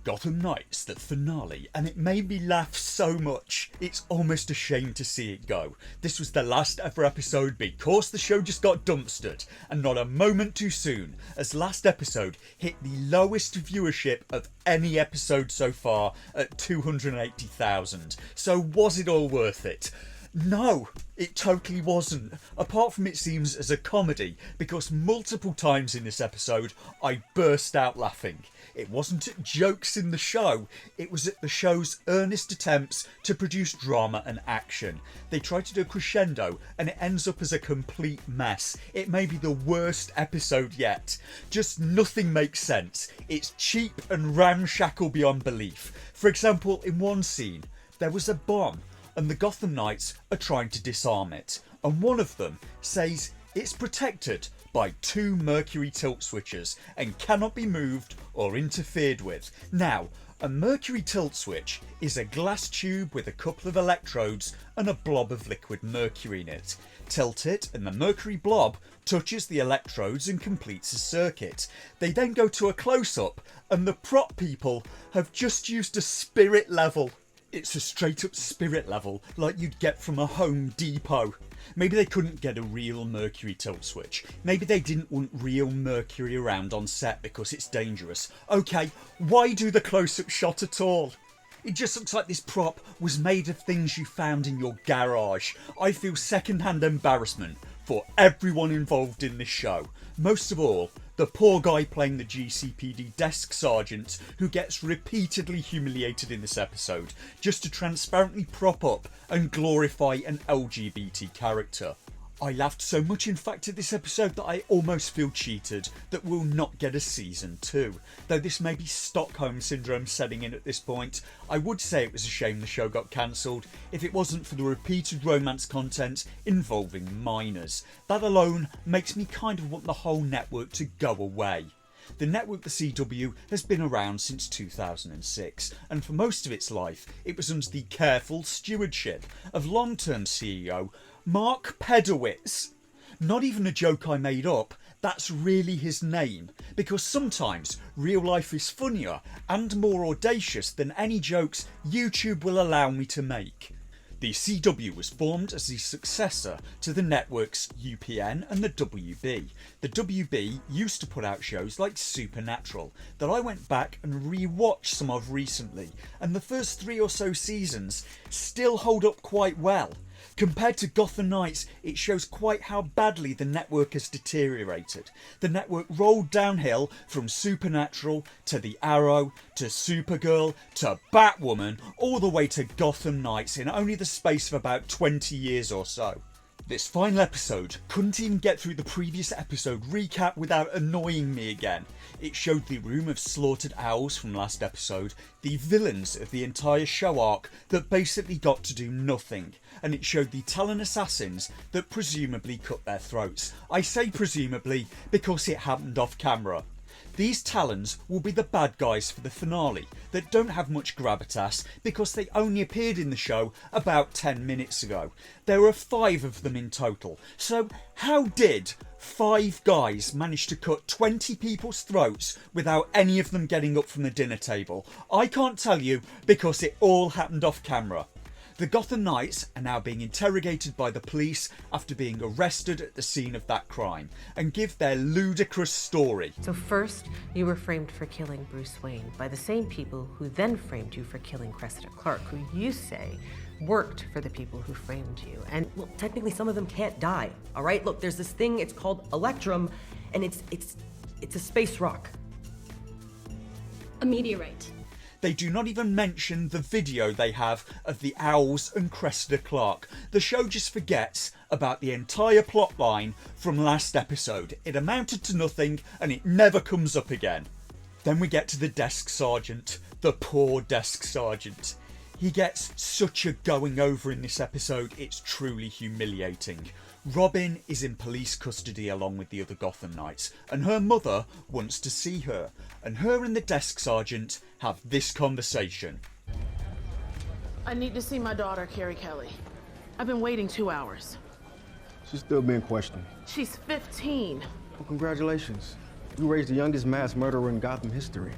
Gotham Knights, the finale, and it made me laugh so much, it's almost a shame to see it go. This was the last ever episode because the show just got dumpstered, and not a moment too soon, as last episode hit the lowest viewership of any episode so far at 280,000. So was it all worth it? No, it totally wasn't, apart from it seems as a comedy, because multiple times in this episode I burst out laughing. It wasn't at jokes in the show, it was at the show's earnest attempts to produce drama and action. They try to do a crescendo and it ends up as a complete mess. It may be the worst episode yet. Just nothing makes sense. It's cheap and ramshackle beyond belief. For example, in one scene, there was a bomb and the Gotham Knights are trying to disarm it, and one of them says it's protected by 2 Mercury tilt switches and cannot be moved or interfered with. Now, a Mercury tilt switch is a glass tube with a couple of electrodes and a blob of liquid mercury in it. Tilt it and the mercury blob touches the electrodes and completes a circuit. They then go to a close-up and the prop people have just used a spirit level. It's a straight up spirit level like you'd get from a Home Depot. Maybe they couldn't get a real Mercury tilt switch. Maybe they didn't want real Mercury around on set because it's dangerous. Okay, why do the close-up shot at all? It just looks like this prop was made of things you found in your garage. I feel second-hand embarrassment for everyone involved in this show. Most of all, the poor guy playing the GCPD desk sergeant who gets repeatedly humiliated in this episode just to transparently prop up and glorify an LGBT character. I laughed so much in fact at this episode that I almost feel cheated that we'll not get a season 2. Though this may be Stockholm Syndrome setting in at this point, I would say it was a shame the show got cancelled if it wasn't for the repeated romance content involving minors. That alone makes me kind of want the whole network to go away. The network, the CW, has been around since 2006, and for most of its life it was under the careful stewardship of long-term CEO Mark Pedowitz. Not even a joke I made up, that's really his name, because sometimes real life is funnier and more audacious than any jokes YouTube will allow me to make. The CW was formed as the successor to the network's UPN and the WB. The WB used to put out shows like Supernatural that I went back and re-watched some of recently, and the first 3 or so seasons still hold up quite well. Compared to Gotham Knights, it shows quite how badly the network has deteriorated. The network rolled downhill from Supernatural to The Arrow to Supergirl to Batwoman all the way to Gotham Knights in only the space of about 20 years or so. This final episode couldn't even get through the previous episode recap without annoying me again. It showed the room of slaughtered owls from last episode, the villains of the entire show arc that basically got to do nothing, and it showed the Talon assassins that presumably cut their throats. I say presumably because it happened off camera. These Talons will be the bad guys for the finale that don't have much gravitas because they only appeared in the show about 10 minutes ago. There are 5 of them in total, so how did 5 guys manage to cut 20 people's throats without any of them getting up from the dinner table? I can't tell you because it all happened off camera. The Gotham Knights are now being interrogated by the police after being arrested at the scene of that crime and give their ludicrous story. So first, you were framed for killing Bruce Wayne by the same people who then framed you for killing Cressida Clark, who you say worked for the people who framed you. And well, technically some of them can't die, all right? Look, there's this thing, it's called Electrum, and it's a space rock. A meteorite. They do not even mention the video they have of the owls and Cressida Clark. The show just forgets about the entire plot line from last episode. It amounted to nothing and it never comes up again. Then we get to the desk sergeant, the poor desk sergeant. He gets such a going over in this episode, it's truly humiliating. Robin is in police custody along with the other Gotham Knights, and her mother wants to see her, and her and the desk sergeant have this conversation. I need to see my daughter, Carrie Kelly. I've been waiting 2 hours. She's still being questioned. She's 15. Well, congratulations. You raised the youngest mass murderer in Gotham history.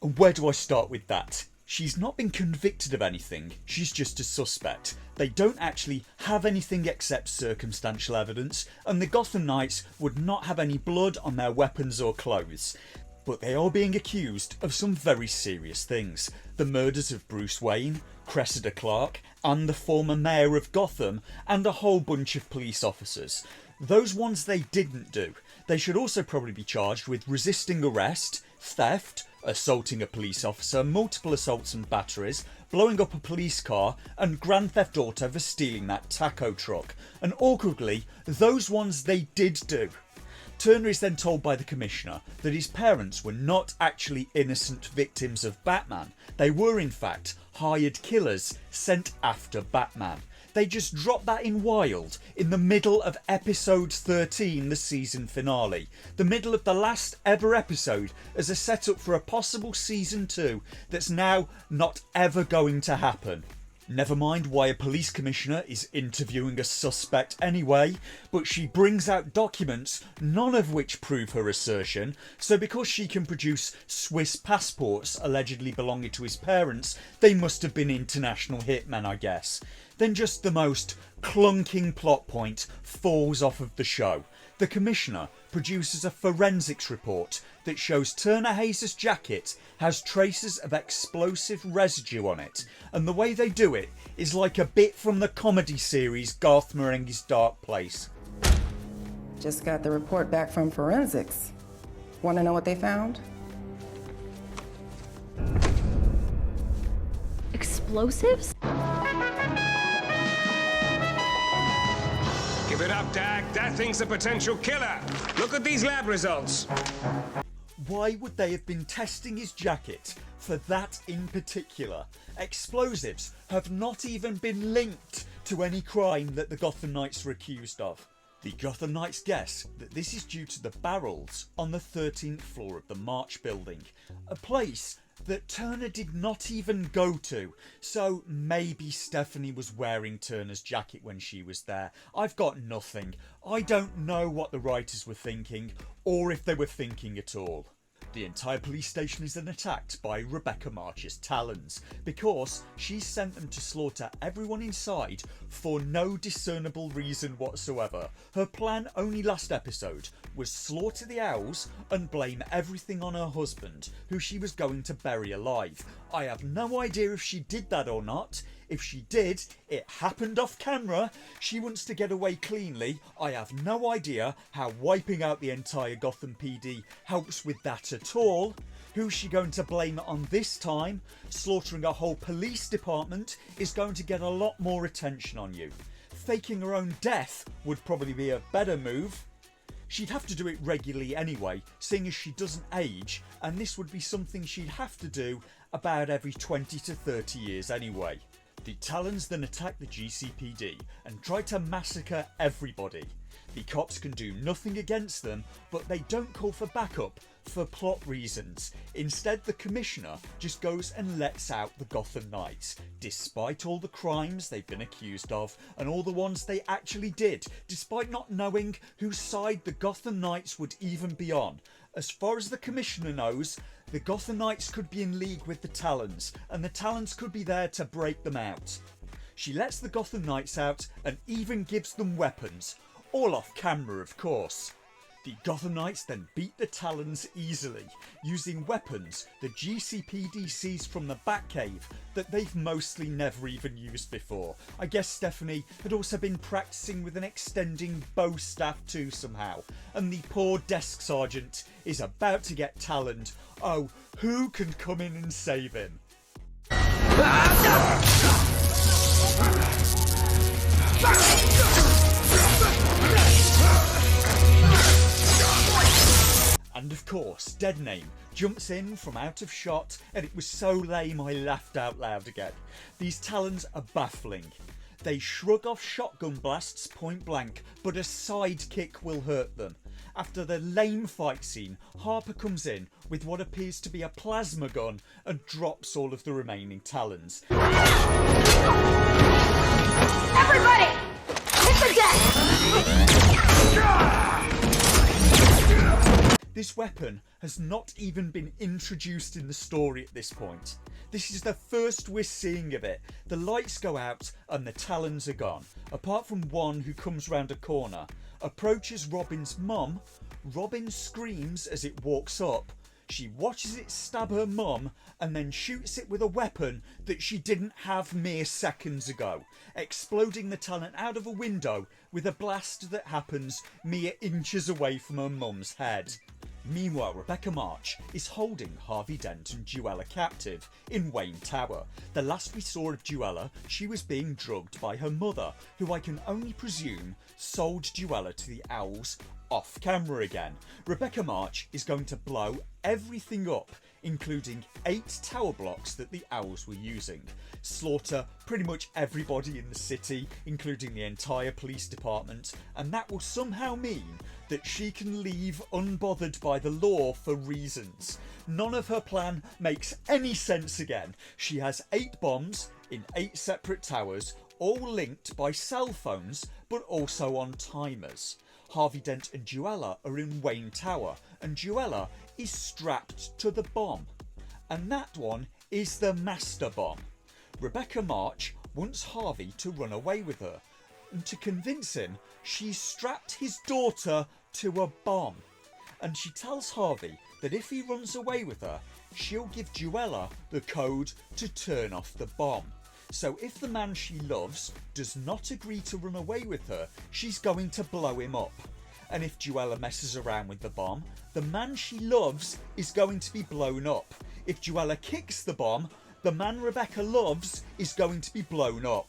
And where do I start with that? She's not been convicted of anything, she's just a suspect. They don't actually have anything except circumstantial evidence, and the Gotham Knights would not have any blood on their weapons or clothes. But they are being accused of some very serious things. The murders of Bruce Wayne, Cressida Clark, and the former mayor of Gotham, and a whole bunch of police officers. Those ones they didn't do. They should also probably be charged with resisting arrest, theft, assaulting a police officer, multiple assaults and batteries, blowing up a police car, and grand theft auto for stealing that taco truck. And awkwardly, those ones they did do. Turner is then told by the Commissioner that his parents were not actually innocent victims of Batman. They were in fact hired killers sent after Batman. They just dropped that in wild in the middle of episode 13, the season finale. The middle of the last ever episode as a setup for a possible season 2 that's now not ever going to happen. Never mind why a police commissioner is interviewing a suspect anyway, but she brings out documents, none of which prove her assertion, so because she can produce Swiss passports allegedly belonging to his parents, they must have been international hitmen, I guess. Then just the most clunking plot point falls off of the show. The Commissioner produces a forensics report that shows Turner Hayes' jacket has traces of explosive residue on it, and the way they do it is like a bit from the comedy series Garth Marenghi's Dark Place. Just got the report back from forensics. Want to know what they found? Explosives? Give it up, Dak. That thing's a potential killer. Look at these lab results. Why would they have been testing his jacket for that in particular? Explosives have not even been linked to any crime that the Gotham Knights were accused of. The Gotham Knights guess that this is due to the barrels on the 13th floor of the March building, a place that Turner did not even go to, so maybe Stephanie was wearing Turner's jacket when she was there. I've got nothing. I don't know what the writers were thinking, or if they were thinking at all. The entire police station is then attacked by Rebecca March's Talons, because she sent them to slaughter everyone inside for no discernible reason whatsoever. Her plan only last episode was slaughter the owls and blame everything on her husband, who she was going to bury alive. I have no idea if she did that or not. If she did, it happened off camera. She wants to get away cleanly. I have no idea how wiping out the entire Gotham PD helps with that at all. Who's she going to blame on this time? Slaughtering a whole police department is going to get a lot more attention on you. Faking her own death would probably be a better move. She'd have to do it regularly anyway, seeing as she doesn't age, and this would be something she'd have to do about every 20 to 30 years anyway. The Talons then attack the GCPD and try to massacre everybody. The cops can do nothing against them, but they don't call for backup for plot reasons. Instead, the Commissioner just goes and lets out the Gotham Knights, despite all the crimes they've been accused of and all the ones they actually did, despite not knowing whose side the Gotham Knights would even be on. As far as the Commissioner knows, the Gotham Knights could be in league with the Talons, and the Talons could be there to break them out. She lets the Gotham Knights out and even gives them weapons, all off camera of course. The Gotham Knights then beat the Talons easily, using weapons the GCPD seized from the Batcave that they've mostly never even used before. I guess Stephanie had also been practicing with an extending bow staff too somehow, and the poor desk sergeant is about to get taloned. Oh, who can come in and save him? And of course, Dead Name jumps in from out of shot, and it was so lame I laughed out loud again. These Talons are baffling. They shrug off shotgun blasts point blank, but a sidekick will hurt them. After the lame fight scene, Harper comes in with what appears to be a plasma gun and drops all of the remaining Talons. Everybody! Hit the deck! This weapon has not even been introduced in the story at this point. This is the first we're seeing of it. The lights go out and the Talons are gone, apart from one who comes round a corner, approaches Robin's mum. Robin screams as it walks up. She watches it stab her mum and then shoots it with a weapon that she didn't have mere seconds ago, exploding the Talon out of a window with a blast that happens mere inches away from her mum's head. Meanwhile, Rebecca March is holding Harvey Dent and Duella captive in Wayne Tower. The last we saw of Duella, she was being drugged by her mother, who I can only presume sold Duella to the Owls off camera again. Rebecca March is going to blow everything up, including 8 tower blocks that the Owls were using, slaughter pretty much everybody in the city, including the entire police department, and that will somehow mean that she can leave unbothered by the law for reasons. None of her plan makes any sense again. She has 8 bombs in 8 separate towers, all linked by cell phones, but also on timers. Harvey Dent and Duella are in Wayne Tower, and Duella is strapped to the bomb. And that one is the master bomb. Rebecca March wants Harvey to run away with her, and to convince him, she's strapped his daughter to a bomb. And she tells Harvey that if he runs away with her, she'll give Duella the code to turn off the bomb. So if the man she loves does not agree to run away with her, she's going to blow him up. And if Duella messes around with the bomb, the man she loves is going to be blown up. If Duella kicks the bomb, the man Rebecca loves is going to be blown up.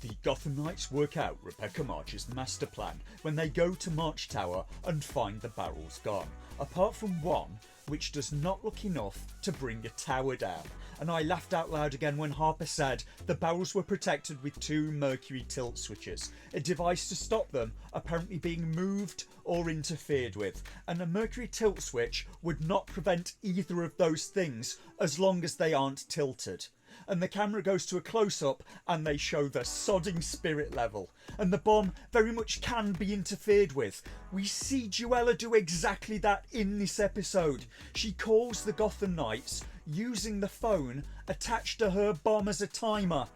The Gotham Knights work out Rebecca March's master plan when they go to March Tower and find the barrels gone, apart from one which does not look enough to bring a tower down. And I laughed out loud again when Harper said the barrels were protected with 2 Mercury tilt switches, a device to stop them apparently being moved or interfered with, and a Mercury tilt switch would not prevent either of those things as long as they aren't tilted. And the camera goes to a close-up and they show the sodding spirit level, and the bomb very much can be interfered with. We see Duella do exactly that in this episode. She calls the Gotham Knights using the phone attached to her bomb as a timer.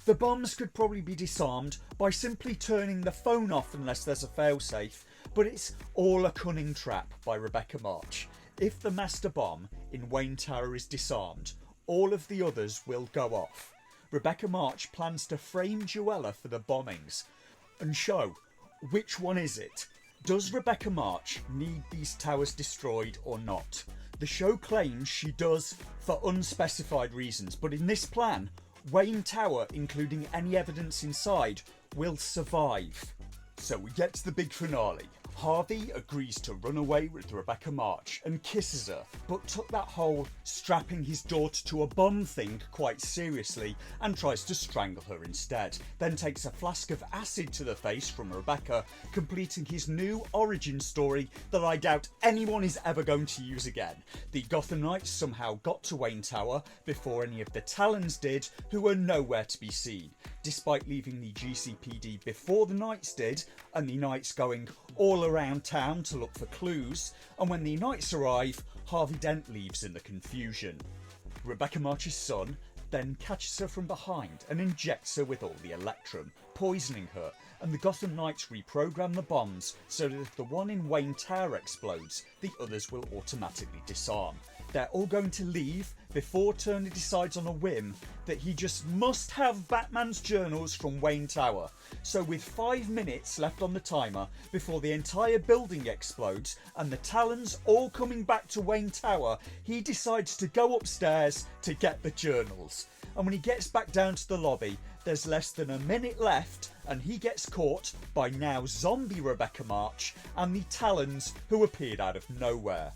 The bombs could probably be disarmed by simply turning the phone off unless there's a failsafe, but it's all a cunning trap by Rebecca March. If the master bomb in Wayne Tower is disarmed, all of the others will go off. Rebecca March plans to frame Duella for the bombings and show which one is it. Does Rebecca March need these towers destroyed or not? The show claims she does for unspecified reasons, but in this plan, Wayne Tower, including any evidence inside, will survive. So we get to the big finale. Harvey agrees to run away with Rebecca March and kisses her, but took that whole strapping his daughter to a bomb thing quite seriously and tries to strangle her instead, then takes a flask of acid to the face from Rebecca, completing his new origin story that I doubt anyone is ever going to use again. The Gotham Knights somehow got to Wayne Tower before any of the Talons did, who were nowhere to be seen, despite leaving the GCPD before the Knights did, and the Knights going all around town to look for clues, and when the Knights arrive, Harvey Dent leaves in the confusion. Rebecca March's son then catches her from behind and injects her with all the electrum, poisoning her, and the Gotham Knights reprogram the bombs so that if the one in Wayne Tower explodes, the others will automatically disarm. They're all going to leave before Turner decides on a whim that he just must have Batman's journals from Wayne Tower. So with 5 minutes left on the timer before the entire building explodes and the Talons all coming back to Wayne Tower, he decides to go upstairs to get the journals. And when he gets back down to the lobby, there's less than a minute left and he gets caught by now zombie Rebecca March and the Talons who appeared out of nowhere.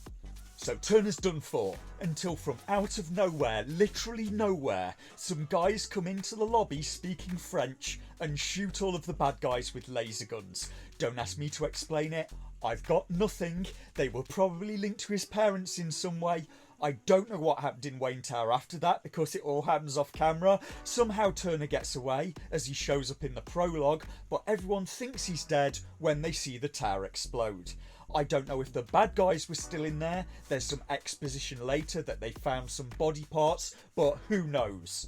So Turner's done for, until from out of nowhere, literally nowhere, some guys come into the lobby speaking French and shoot all of the bad guys with laser guns. Don't ask me to explain it, I've got nothing. They were probably linked to his parents in some way. I don't know what happened in Wayne Tower after that because it all happens off camera. Somehow Turner gets away as he shows up in the prologue, but everyone thinks he's dead when they see the tower explode. I don't know if the bad guys were still in there. There's some exposition later that they found some body parts, but who knows?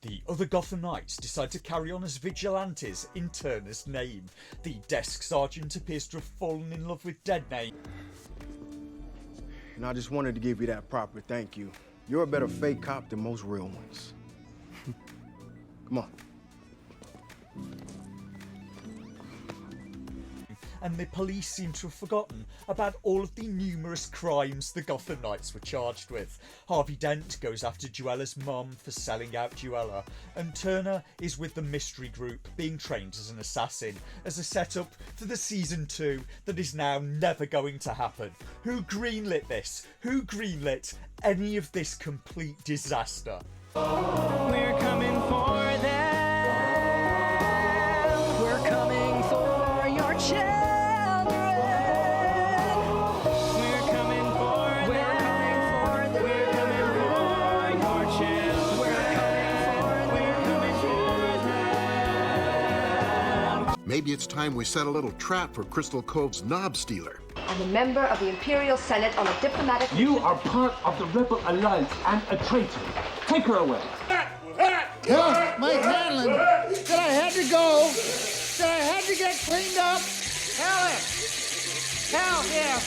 The other Gotham Knights decide to carry on as vigilantes in Turner's name. The desk sergeant appears to have fallen in love with Deadname. And I just wanted to give you that proper thank you. You're a better fake cop than most real ones. Come on. And the police seem to have forgotten about all of the numerous crimes the Gotham Knights were charged with. Harvey Dent goes after Joella's mum for selling out Joella, and Turner is with the mystery group being trained as an assassin, as a setup for the season 2 that is now never going to happen. Who greenlit this? Who greenlit any of this complete disaster? We're coming for them. We're coming for your children. We're coming for them. We're coming for them. We're coming for your children. We're coming for them. Maybe it's time we set a little trap for Crystal Cove's knob stealer. I'm a member of the Imperial Senate on a diplomatic... You are part of the Rebel Alliance and a traitor. Take her away. Yeah, my Talon. That I had to go. That I had to get cleaned up. Hell yeah.